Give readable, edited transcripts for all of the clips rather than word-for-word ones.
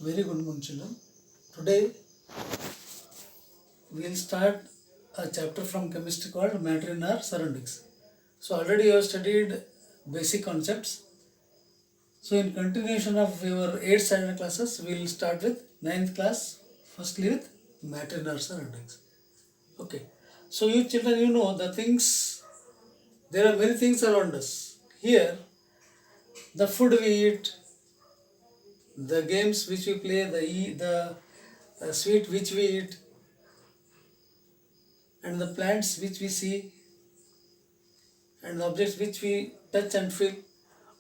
Very good morning, children. Today we will start a chapter from chemistry called matter in our surroundings. So already you have studied basic concepts. So in continuation of your 8th standard classes, we will start with 9th class, firstly with matter in our surroundings. Okay. So you children, you know the things, there are many things around us. Here, the food we eat, the games which we play, the sweet which we eat, and the plants which we see, and the objects which we touch and feel,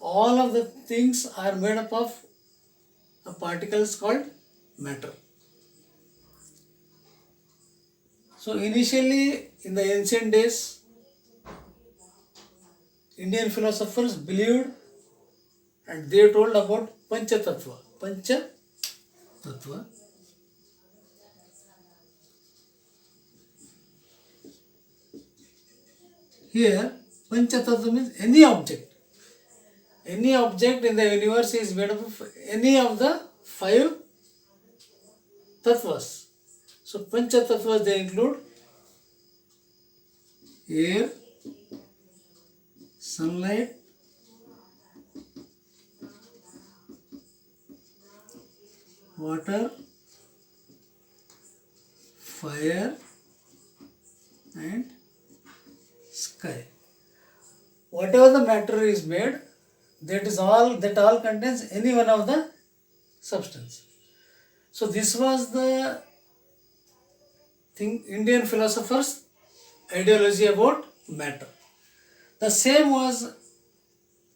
all of the things are made up of particles called matter. So initially in the ancient days, Indian philosophers believed and they told about Panchatattva. Panchatattva. Here, Panchatattva means any object. Any object in the universe is made up of any of the 5 tattvas. So Panchatattvas they include air, sunlight, water, fire, and sky. Whatever the matter is made, that all contains any one of the substance. So this was the thing, Indian philosophers' ideology about matter. The same was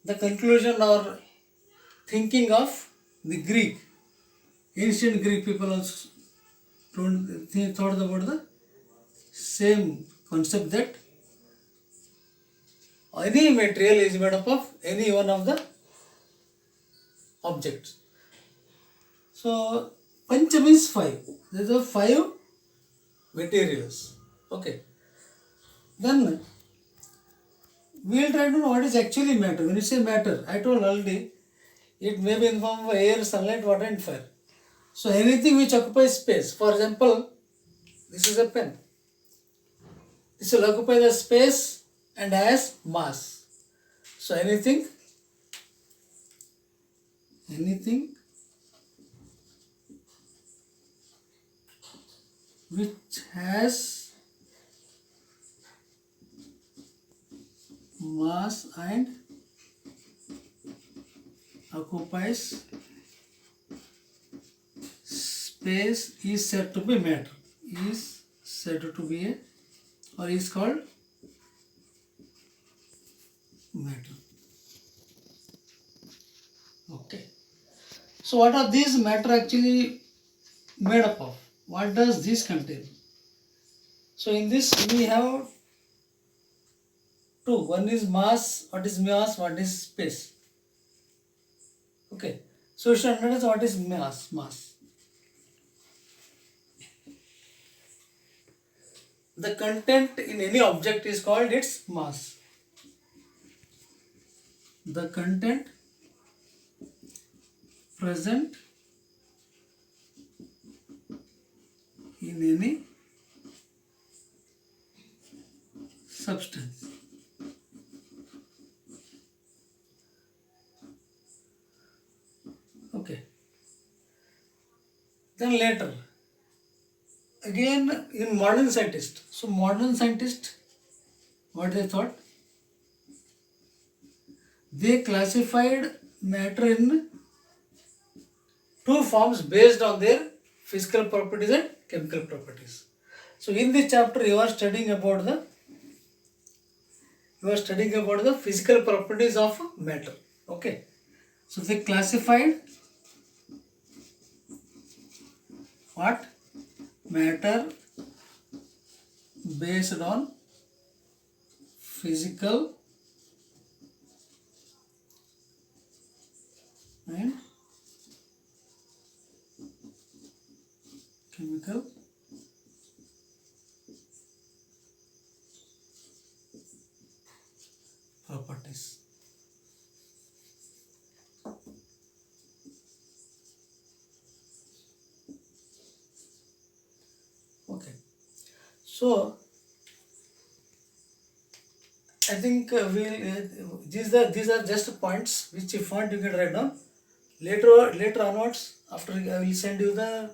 the conclusion or thinking of the Greek. Ancient Greek people also thought about the same concept that any material is made up of any one of the objects. So Pancha means 5. There are 5 materials. Okay. Then we will try to know what is actually matter. When you say matter, I told already, it may be in form of air, sunlight, water and fire. So anything which occupies space. For example, this is a pen. This will occupy the space and has mass. So anything which has mass and occupies space is said to be matter. Is said to be a or is called matter. Okay. So what are these matter actually made up of? What does this contain? So in this we have two. One is mass. What is mass? What is space? Okay. So we should understand what is mass. Mass. The content in any object is called its mass. The content present in any substance. Okay. Then later, again in modern scientists. So modern scientists, what they thought? They classified matter in 2 forms based on their physical properties and chemical properties. So in this chapter you are studying about the physical properties of matter. Okay. So they classified what? Matter based on physical and chemical properties. So I think these are just points which if want you can write down. Later onwards, after I will send you the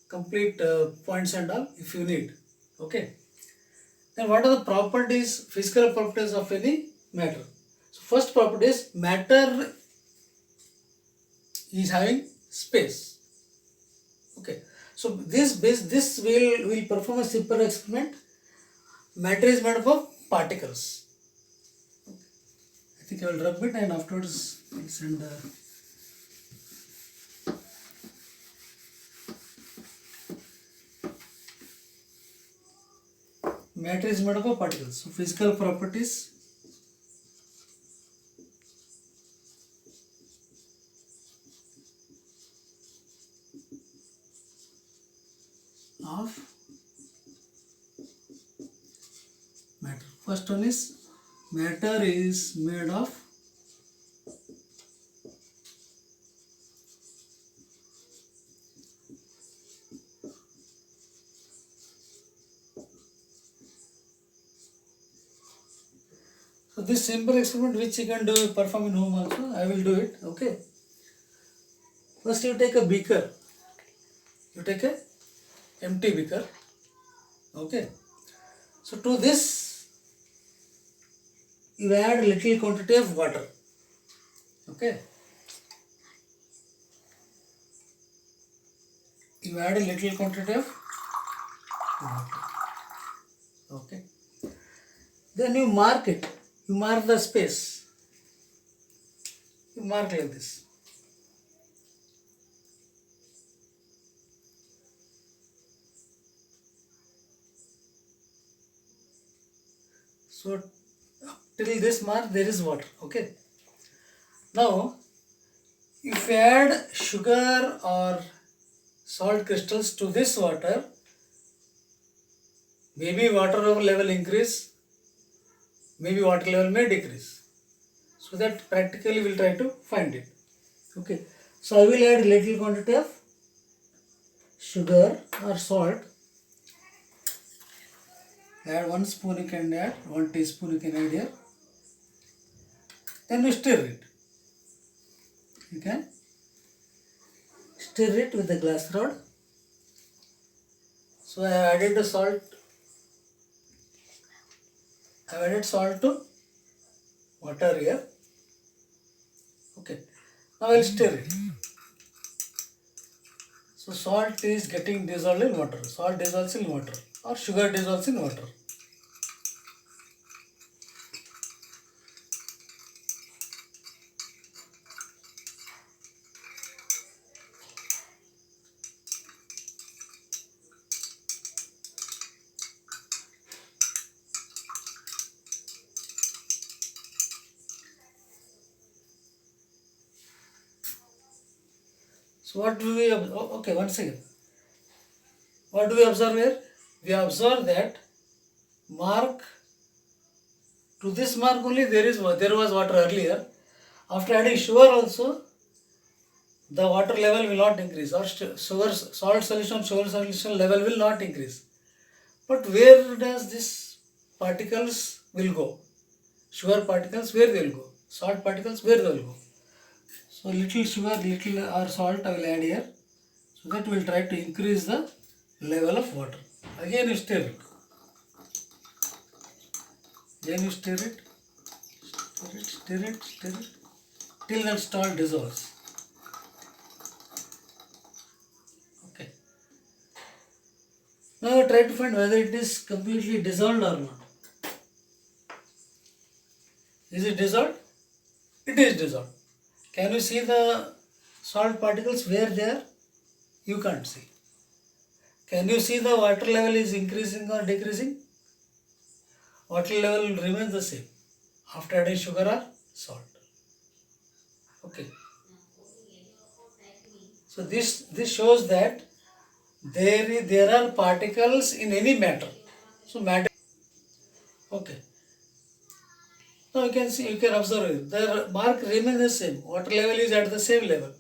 complete points and all if you need. Okay. Then what are the properties, physical properties of any matter? So first property is matter is having space. Okay. So this will perform a simple experiment. Matter is made up of particles. I think I will rub it and afterwards I'll send the matter is made up of particles. So physical properties of matter. First one is matter is made of so this simple experiment which you can do perform in home also, I will do it. Okay. First you take a beaker. You take a empty beaker. Okay. So to this you add a little quantity of water. Okay. You add a little quantity of water. Okay. Then you mark it. You mark the space. You mark like this. So till this mark there is water. Okay. Now if you add sugar or salt crystals to this water, maybe water level increase, maybe water level may decrease. So that practically we'll try to find it. Okay. So I will add little quantity of sugar or salt. Add 1 spoon you can add, 1 teaspoon you can add here. Then you stir it. You can stir it with a glass rod. So I have added the salt. I have added salt to water here. Okay. Now I will stir it. So salt is getting dissolved in water. Salt dissolves in water or sugar dissolves in water. So what do we okay, one second. What do we observe here? We observe that mark to this mark only there was water earlier. After adding sugar also the water level will not increase or salt solution sugar solution level will not increase. But where does this particles will go? Sugar particles where they will go? Salt particles where they will go? So little sugar, little or salt I will add here. So that we will try to increase the level of water. Again you stir it. Then you stir it, stir it till that salt dissolves. Okay. Now try to find whether it is completely dissolved or not. Is it dissolved? It is dissolved. Can you see the salt particles where they are? You can't see. Can you see the water level is increasing or decreasing? Water level remains the same after adding sugar or salt. Okay. So this shows that there are particles in any matter. So matter. Okay. Now you can see, you can observe it. The mark remains the same. Water level is at the same level.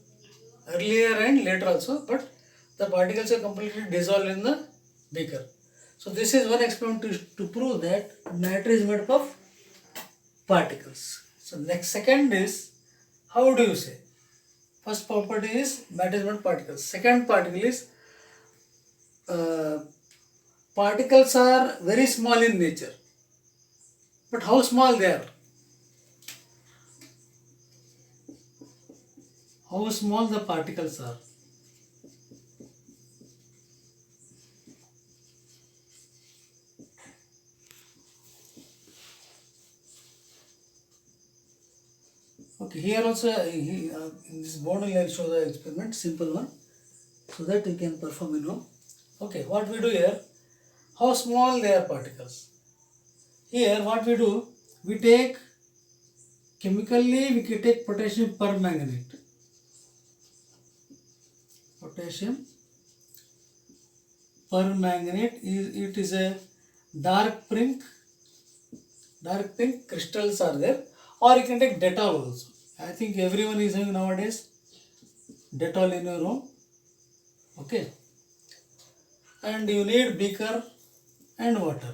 Earlier and later also, but the particles are completely dissolved in the beaker. So this is one experiment to prove that matter is made up of particles. So next second is, how do you say? First property is matter is made of particles. Second particle is uh, particles are very small in nature. But how small they are? How small the particles are? Okay, here also in this board I will show the experiment, simple one, so that you can perform in home. Okay, what we do here, how small they are particles. Here what we do, we take chemically we can take potassium permanganate. Potassium permanganate it is a dark pink crystals are there, or you can take Dettol also. I think everyone is having nowadays Dettol in your home. Okay, and you need beaker and water.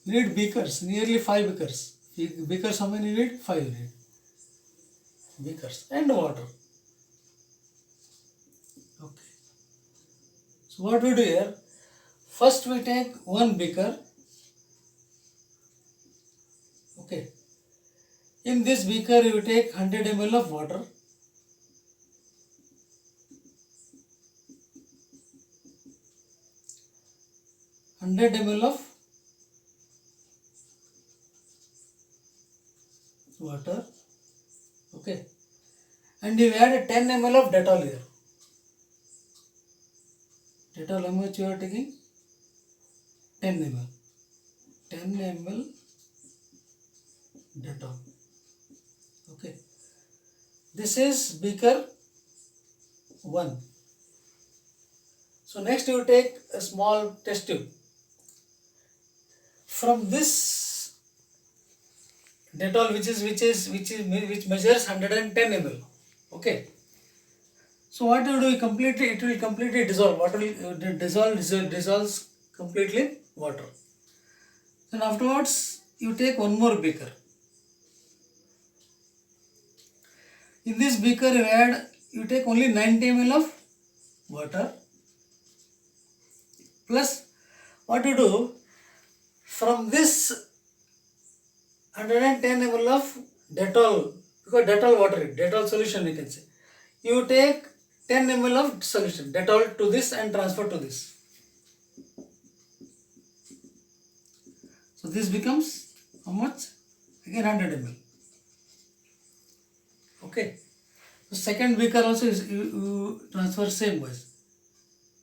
You need beakers, nearly 5 beakers. Beakers, how many you need? 5 you need. Beakers and water. Okay. So what we do here? First we take one beaker. Okay. In this beaker you take 100 ml of water. Water. Okay. And you add 10 ml of Dettol here. Dettol, how much you are taking? 10 ml. 10 ml Dettol. Okay. This is beaker 1. So next you take a small test tube. From this Dettol which measures 110 ml. Okay. So what you do, it will completely dissolve. Water will dissolves completely water. Then afterwards you take one more beaker. In this beaker you take only 90 ml of water, plus what you do, from this 110 ml of Dettol, because Dettol water, Dettol solution you can say, you take 10 ml of solution, Dettol to this and transfer to this. So this becomes how much? Again 100 ml. Okay. The second beaker also is you transfer same wise.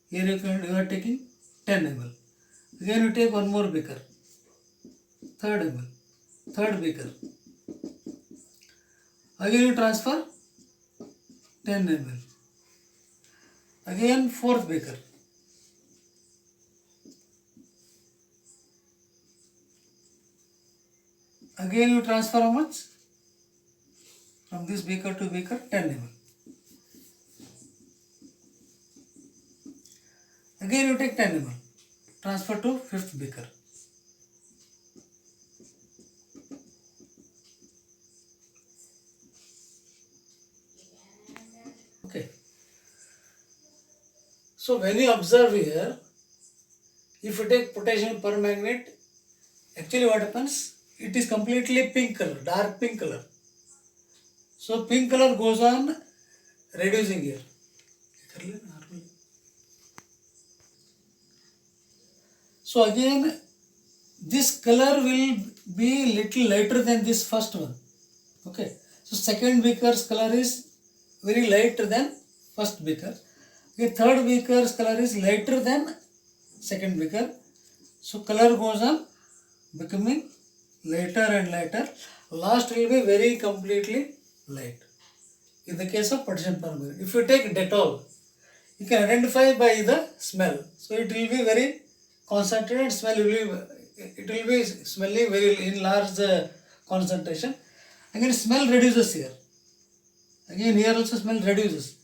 Here you are taking 10 ml. Again you take one more beaker, third ml, third beaker. Again you transfer 10 ml. Again fourth beaker. Again you transfer how much? From this beaker to beaker 10 ml. Again you take 10 ml. Transfer to fifth beaker. Okay. So when you observe here, if you take potassium permanganate, actually what happens? It is completely pink color, dark pink color. So pink color goes on reducing here. So again, this color will be little lighter than this first one. Okay. So second beaker's color is very lighter than first beaker. Okay, third beaker's color is lighter than second beaker. So color goes on becoming lighter and lighter. Last will be very completely light. In the case of potassium permanganate, if you take Dettol, you can identify by the smell. So it will be very concentrated smell. It will be smelling very in large concentration. Again, smell reduces here. Again, here also smell reduces.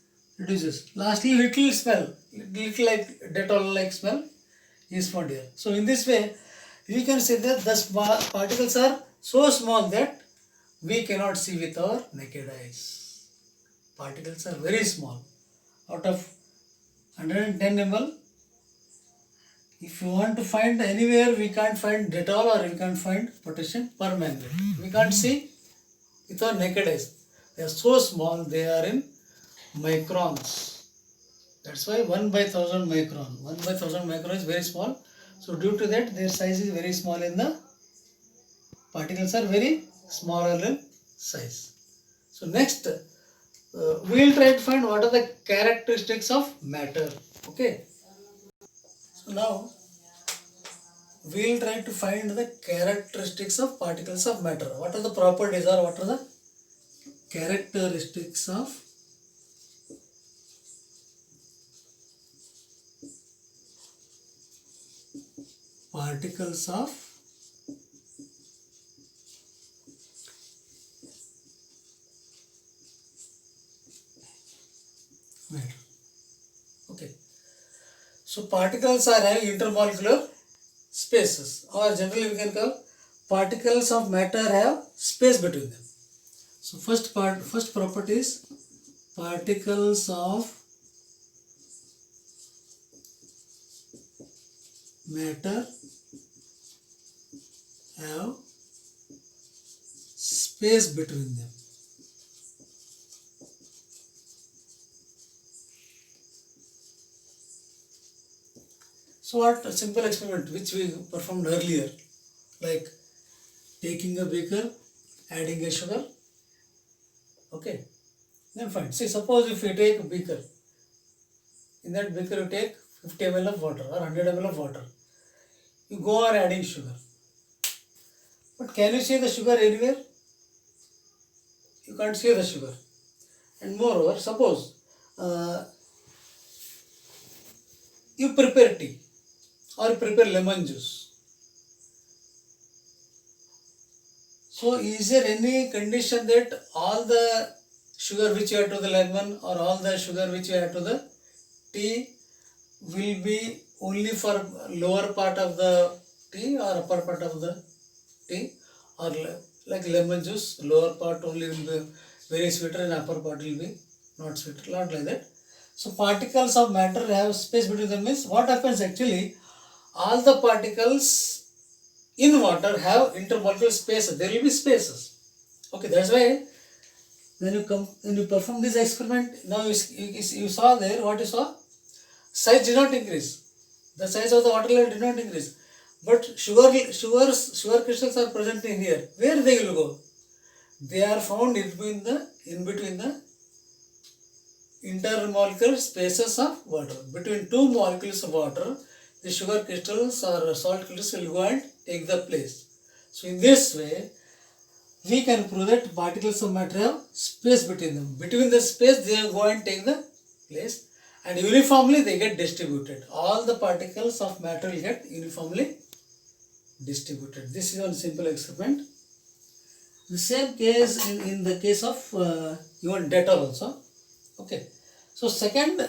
Lastly, little smell, little like Dettol like smell. is found here. So in this way, we can say that the particles are so small that we cannot see with our naked eyes. Particles are very small. Out of 110 ml, if you want to find anywhere, we can't find Dettol or we can't find potassium permanganate. We can't see with our naked eyes. They are so small, they are in microns. That's why 1 by 1000 micron. 1 by 1000 micron is very small. So due to that, their size is very small in the particles are very smaller in size. So next, we will try to find what are the characteristics of matter. Okay. So now we will try to find the characteristics of particles of matter. What are the properties or what are the characteristics of particles of matter? Okay. So particles are having intermolecular spaces, or generally we can call particles of matter have space between them. So first property is particles of matter have space between them. So what a simple experiment which we performed earlier, like taking a beaker, adding a sugar. Okay, then fine. See, suppose if you take a beaker, in that beaker you take 50 ml of water or 100 ml of water. You go on adding sugar. But can you see the sugar anywhere? You can't see the sugar. And moreover, suppose you prepare tea or you prepare lemon juice. So is there any condition that all the sugar which you add to the lemon or all the sugar which you add to the tea will be only for lower part of the tea or upper part of the tea, or like lemon juice, lower part only will be very sweeter and upper part will be not sweeter, not like that. So particles of matter have space between them. Means what happens actually, all the particles in water have intermolecular spaces. There will be spaces. Okay, that's why when you perform this experiment, now you saw there, what you saw? Size did not increase. The size of the water level did not increase. But sugar crystals are present in here. Where they will go? They are found in between the intermolecular spaces of water. Between two molecules of water, the sugar crystals or salt crystals will go and take the place. So in this way, we can prove that particles of matter have space between them. Between the space, they go and take the place, and uniformly they get distributed. All the particles of matter will get uniformly distributed. This is one simple experiment. The same case in the case of even Dettol also. Okay. So second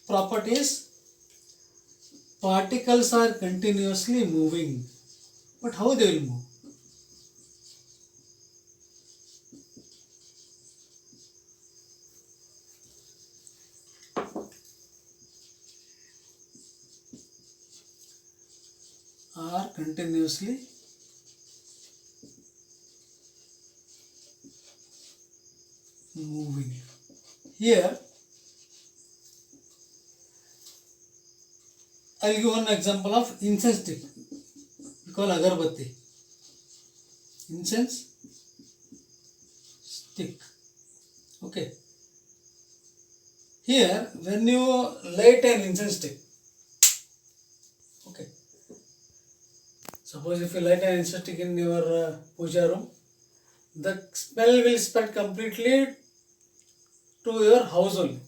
property is particles are continuously moving. But how they will move? Are continuously moving. Here, I will give one example of incense stick. We call agarbatti. Incense stick. Okay. Here, when you light an incense stick, okay. Suppose if you light an incense stick in your puja room, the smell will spread completely to your house only.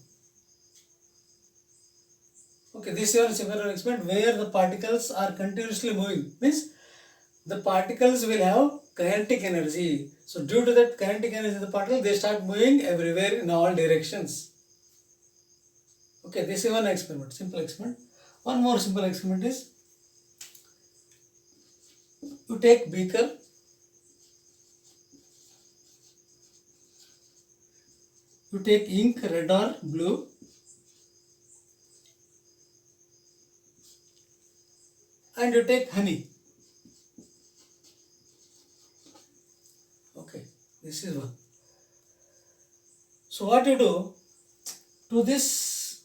Okay, this is a similar experiment where the particles are continuously moving. Means the particles will have kinetic energy. So due to that kinetic energy of the particle, they start moving everywhere in all directions. Okay, this is one experiment, simple experiment. One more simple experiment is You take beaker, you take ink, red or blue, and you take honey. Okay, this is one. So what you do, to this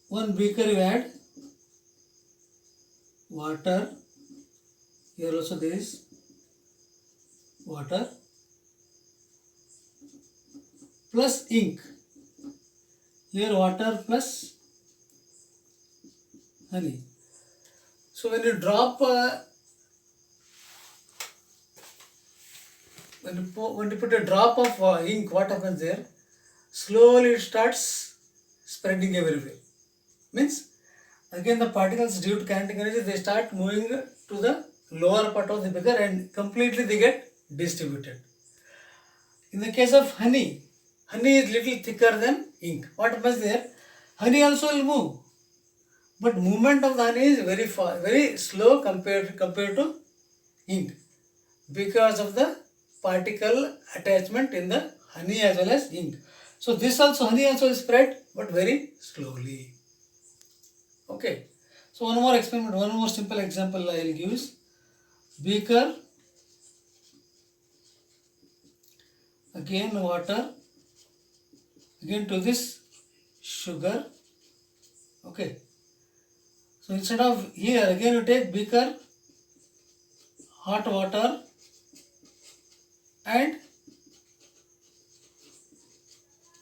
one beaker you add water. Here also there is water plus ink. Here water plus honey. So when you drop, when you put a drop of ink, what happens there? Slowly it starts spreading everywhere. Means again the particles due to kinetic energy, they start moving to the lower part of the beaker and completely they get distributed. In the case of honey, honey is little thicker than ink. What happens there? Honey also will move, but movement of the honey is very slow compared to ink, because of the particle attachment in the honey as well as ink. So this also, honey also is spread, but very slowly. Okay. So one more experiment, one more simple example I will give is beaker, again water, again to this sugar. Okay. So instead of here, again you take beaker, hot water and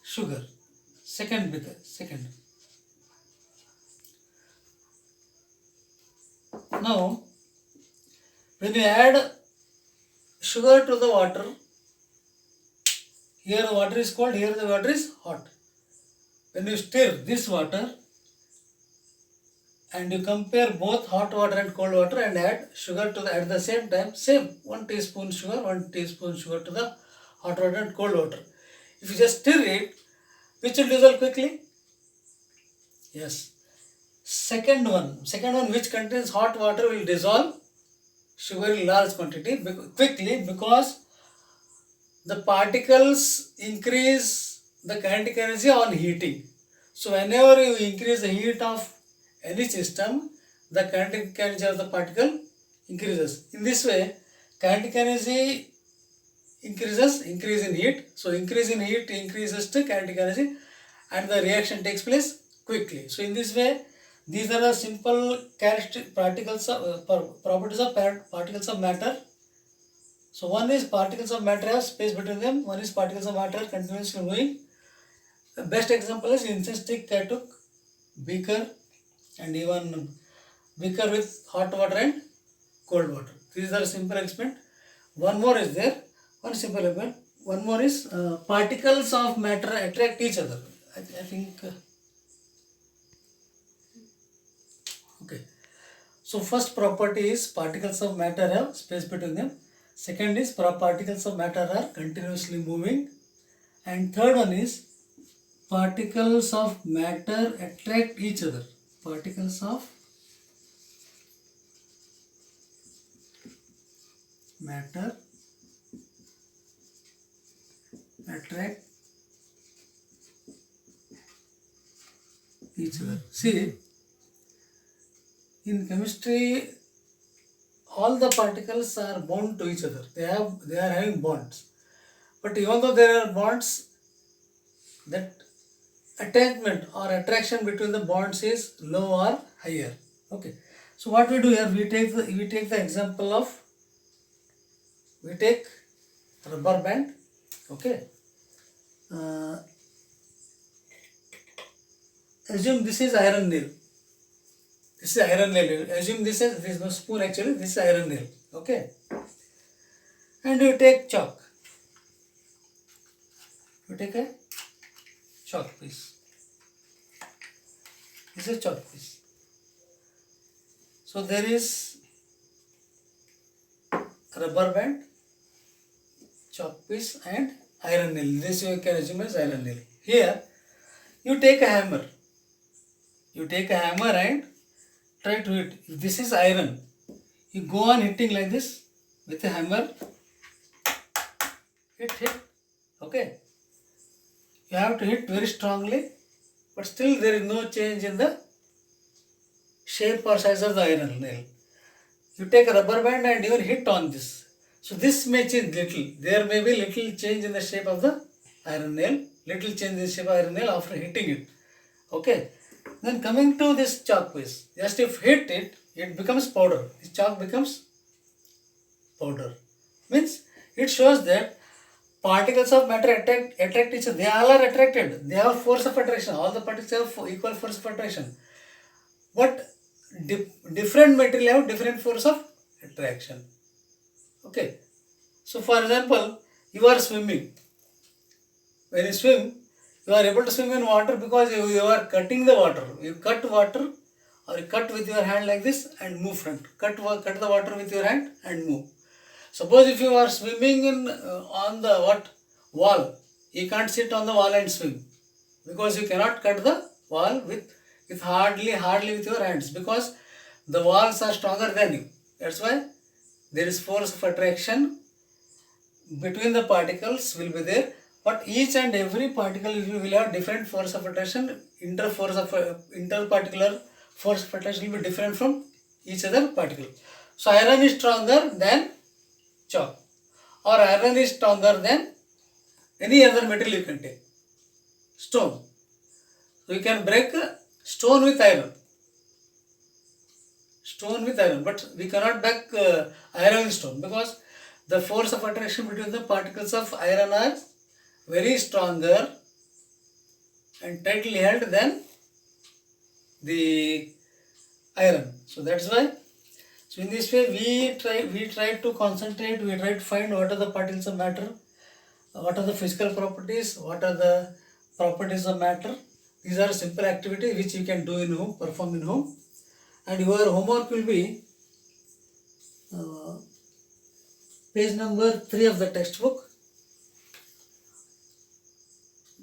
sugar. Second beaker, second. Now, when you add sugar to the water, here the water is cold, here the water is hot. When you stir this water and you compare both hot water and cold water and add sugar to the, at the same time, same 1 teaspoon sugar, 1 teaspoon sugar to the hot water and cold water. If you just stir it, which will dissolve quickly? Yes. Second one which contains hot water will dissolve sugar in large quantity quickly, because the particles increase the kinetic energy on heating. So whenever you increase the heat of any system, the kinetic energy of the particle increases. In this way, kinetic energy increase in heat. So increase in heat increases to kinetic energy and the reaction takes place quickly. So in this way, these are the simple properties of particles of matter. So one is particles of matter have space between them, one is particles of matter continuously moving. The best example is incense stick I took, beaker, and even beaker with hot water and cold water. These are simple experiment. One more is there, one simple experiment. One more is particles of matter attract each other. I think. Okay. So first property is particles of matter have space between them. Second is particles of matter are continuously moving. And third one is particles of matter attract each other. Particles of matter attract each other. See, in chemistry, all the particles are bound to each other. They are having bonds. But even though there are bonds, that attachment or attraction between the bonds is low or higher. Okay. So what we do here, we take the example of, we take rubber band. Okay. Assume this is iron nail. This is iron nail. Assume this is no spoon actually. This is iron nail. Okay. And you take chalk. You take a chalk piece. This is a chalk piece. So there is rubber band, chalk piece and iron nail. This you can assume as iron nail. Here you take a hammer. You take a hammer and try to hit. If this is iron, you go on hitting like this with a hammer. Hit. Okay. You have to hit very strongly, but still there is no change in the shape or size of the iron nail. You take a rubber band and even hit on this. So this may change little. There may be little change in the shape of the iron nail. Little change in the shape of iron nail after hitting it. Okay. Then coming to this chalk piece. Just if hit it, it becomes powder. This chalk becomes powder. Means it shows that particles of matter attract each other. They all are attracted. They have force of attraction. All the particles have equal force of attraction. But different material have different force of attraction. Okay. So for example, you are swimming. When you swim, you are able to swim in water because you are cutting the water. You cut water or you cut with your hand like this and move front. Cut the water with your hand and move. Suppose if you are swimming in on the wall, you can't sit on the wall and swim because you cannot cut the wall with hardly with your hands because the walls are stronger than you. That's why there is force of attraction between the particles will be there, but each and every particle will have different force of attraction. Interparticular force of attraction will be different from each other particle. So iron is stronger than chalk, or iron is stronger than any other metal you can take. Stone. So you can break stone with iron. But we cannot break iron with stone because the force of attraction between the particles of iron are very stronger and tightly held than the iron. So that's why. So in this way we try to concentrate, we try to find what are the particles of matter, what are the physical properties, what are the properties of matter. These are simple activities which you can do in home, perform in home. And your homework will be page number 3 of the textbook.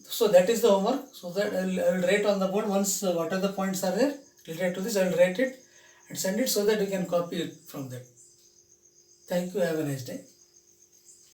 So that is the homework. So that I will write on the board once what are the points are there related to this. I will write it and send it so that you can copy it from that. Thank you. Have a nice day.